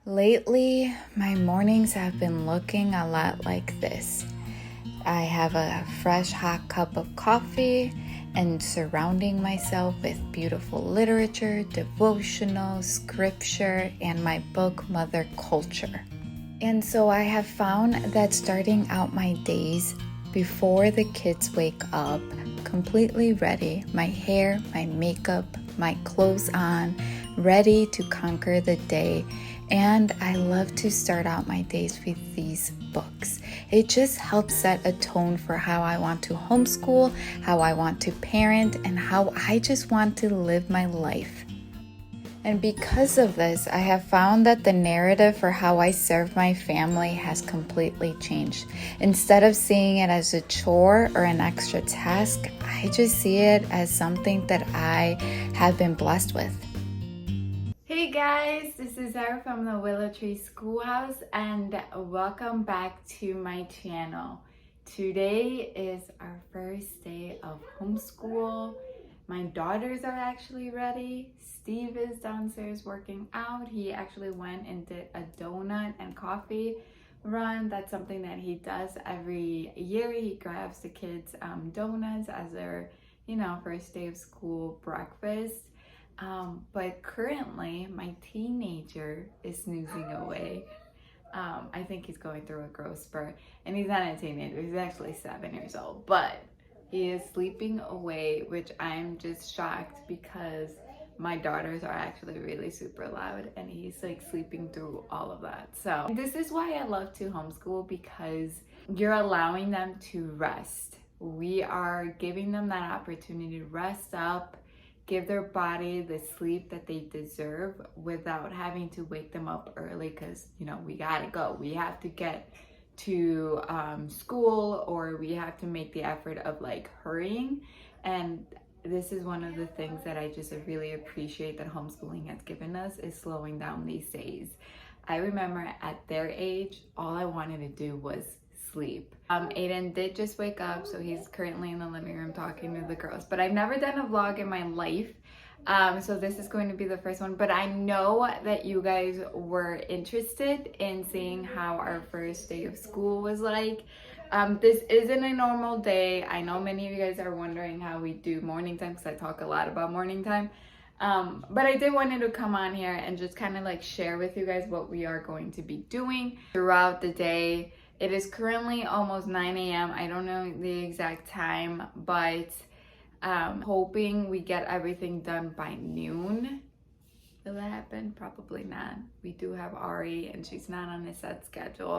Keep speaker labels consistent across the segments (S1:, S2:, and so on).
S1: Lately, my mornings have been looking a lot like this. I have a fresh hot cup of coffee and surrounding myself with beautiful literature, devotional, scripture, and my book, Mother Culture. And so I have found that starting out my days before the kids wake up, completely ready, my hair, my makeup, my clothes on, ready to conquer the day. And I love to start out my days with these books. It just helps set a tone for how I want to homeschool, how I want to parent, and how I just want to live my life. And because of this, I have found that the narrative for how I serve my family has completely changed. Instead of seeing it as a chore or an extra task, I just see it as something that I have been blessed with. Hey guys, this is Sarah from the Willow Tree Schoolhouse and welcome back to my channel. Today is our first day of homeschool. My daughters are actually ready. Steve is downstairs working out. He actually went and did a donut and coffee run. That's something that he does every year. He grabs the kids donuts as their, first day of school breakfast. But currently my teenager is snoozing away. I think he's going through a growth spurt, and he's not a teenager, he's actually 7 years old, but he is sleeping away, which I'm just shocked because my daughters are actually really super loud and he's like sleeping through all of that. So this is why I love to homeschool, because you're allowing them to rest. We are giving them that opportunity to rest up, give their body the sleep that they deserve without having to wake them up early because, we gotta go. We have to get to school, or we have to make the effort of hurrying. And this is one of the things that I just really appreciate that homeschooling has given us, is slowing down these days. I remember at their age, all I wanted to do was sleep. Aiden did just wake up, so he's currently in the living room talking to the girls, but I've never done a vlog in my life, so this is going to be the first one. But I know that you guys were interested in seeing how our first day of school was like. This isn't a normal day. I know many of you guys are wondering how we do morning time, because I talk a lot about morning time. But I did want to come on here and just kind of share with you guys what we are going to be doing throughout the day. It is currently almost 9 a.m. I don't know the exact time, but hoping we get everything done by noon. Will that happen? Probably not. We do have Ari and she's not on a set schedule.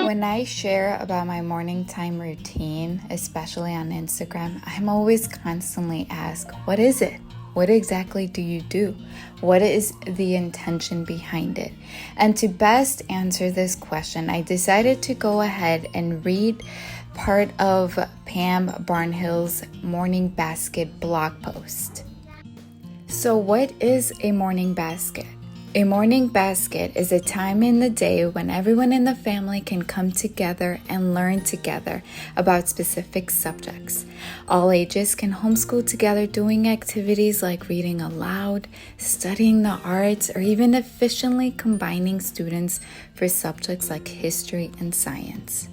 S1: When I share about my morning time routine, especially on Instagram, I'm always constantly asked, what is it? What exactly do you do? What is the intention behind it? And to best answer this question, I decided to go ahead and read part of Pam Barnhill's Morning Basket blog post. So what is a morning basket? A morning basket is a time in the day when everyone in the family can come together and learn together about specific subjects. All ages can homeschool together, doing activities like reading aloud, studying the arts, or even efficiently combining students for subjects like history and science.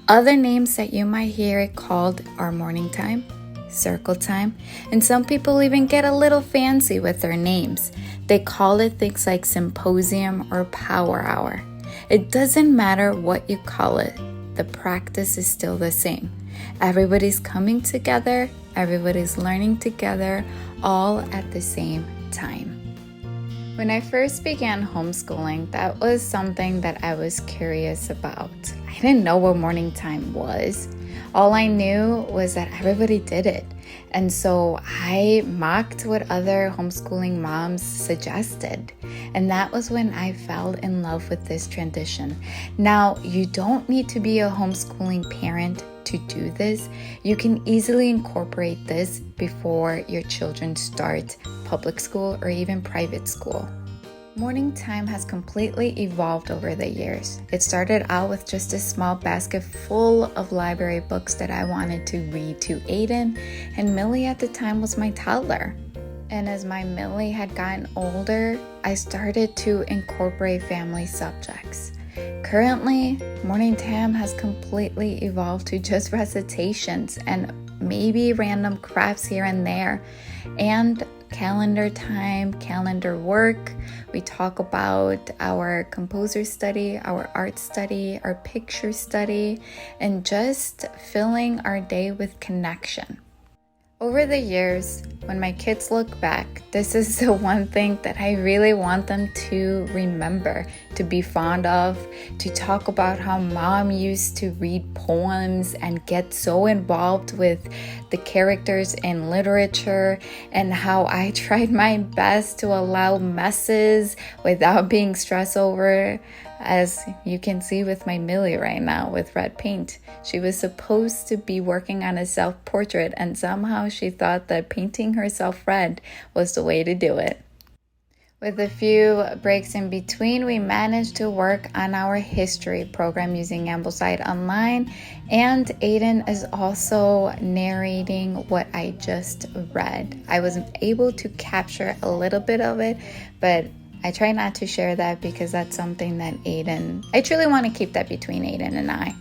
S1: Other names that you might hear it called are morning time, circle time, and some people even get a little fancy with their names. They call it things like symposium or power hour. It doesn't matter what you call it, the practice is still the same. Everybody's coming together, everybody's learning together, all at the same time. When I first began homeschooling, that was something that I was curious about. I didn't know what morning time was. All I knew was that everybody did it. And so I mocked what other homeschooling moms suggested. And that was when I fell in love with this tradition. Now, you don't need to be a homeschooling parent to do this. You can easily incorporate this before your children start public school or even private school. Morning time has completely evolved over the years. It started out with just a small basket full of library books that I wanted to read to Aiden, and Millie at the time was my toddler. And as my Millie had gotten older, I started to incorporate family subjects. Currently, Morning Tam has completely evolved to just recitations and maybe random crafts here and there, and calendar time, calendar work. We talk about our composer study, our art study, our picture study, and just filling our day with connection. Over the years, when my kids look back, this is the one thing that I really want them to remember, to be fond of, to talk about how mom used to read poems and get so involved with the characters in literature, and how I tried my best to allow messes without being stressed over. As you can see with my Millie right now with red paint. She was supposed to be working on a self-portrait, and somehow she thought that painting herself red was the way to do it. With a few breaks in between, we managed to work on our history program using Ambleside Online, and Aiden is also narrating what I just read. I was able to capture a little bit of it, but I try not to share that because that's something that I truly want to keep that between Aiden and I.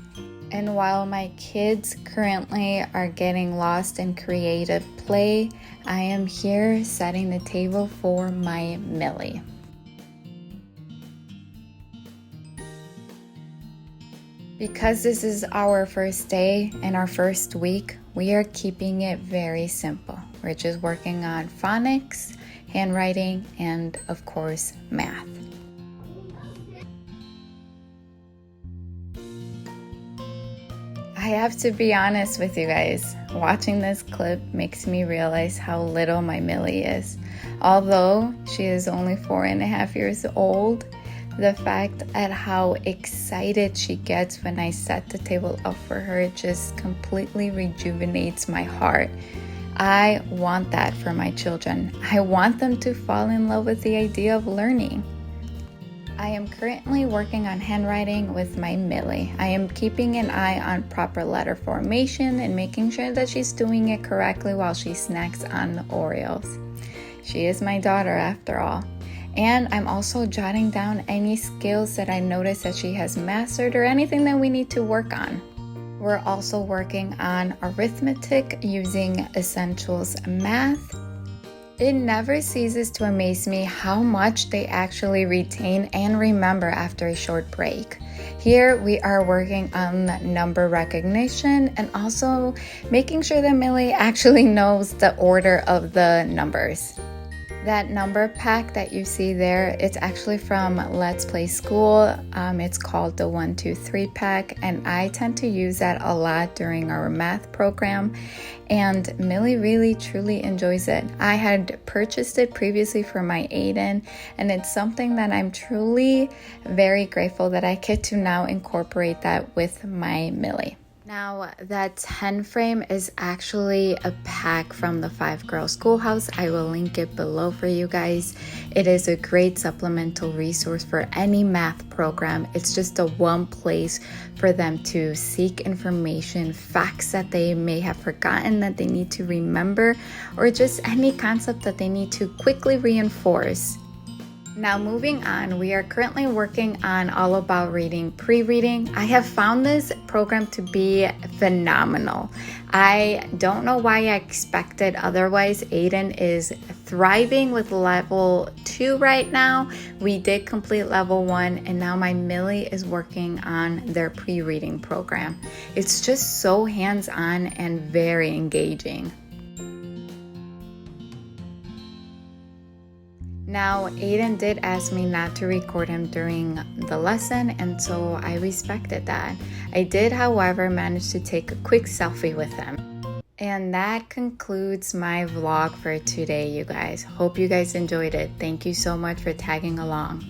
S1: And while my kids currently are getting lost in creative play, I am here setting the table for my Millie. Because this is our first day and our first week, we are keeping it very simple. We're just working on phonics, handwriting, and of course, math. I have to be honest with you guys. Watching this clip makes me realize how little my Millie is. Although she is only 4.5 years old, the fact at how excited she gets when I set the table up for her just completely rejuvenates my heart. I want that for my children. I want them to fall in love with the idea of learning. I am currently working on handwriting with my Millie. I am keeping an eye on proper letter formation and making sure that she's doing it correctly while she snacks on Oreos. She is my daughter after all. And I'm also jotting down any skills that I notice that she has mastered or anything that we need to work on. We're also working on arithmetic using Essentials Math. It never ceases to amaze me how much they actually retain and remember after a short break. Here we are working on number recognition and also making sure that Millie actually knows the order of the numbers. That number pack that you see there, it's actually from Let's Play School. It's called the 1, 2, 3 pack, and I tend to use that a lot during our math program, and Millie really truly enjoys it. I had purchased it previously for my Aiden, and it's something that I'm truly very grateful that I get to now incorporate that with my Millie. Now, that 10 frame is actually a pack from the 5 Girl Schoolhouse. I will link it below for you guys. It is a great supplemental resource for any math program. It's just a one place for them to seek information, facts that they may have forgotten that they need to remember, or just any concept that they need to quickly reinforce. Now moving on, we are currently working on All About Reading pre-reading. I have found this program to be phenomenal. I don't know why I expected otherwise. Aiden is thriving with level 2 right now. We did complete level 1, and now my Millie is working on their pre-reading program. It's just so hands-on and very engaging. Now, Aiden did ask me not to record him during the lesson, and so I respected that. I did, however, manage to take a quick selfie with him. And that concludes my vlog for today, you guys. Hope you guys enjoyed it. Thank you so much for tagging along.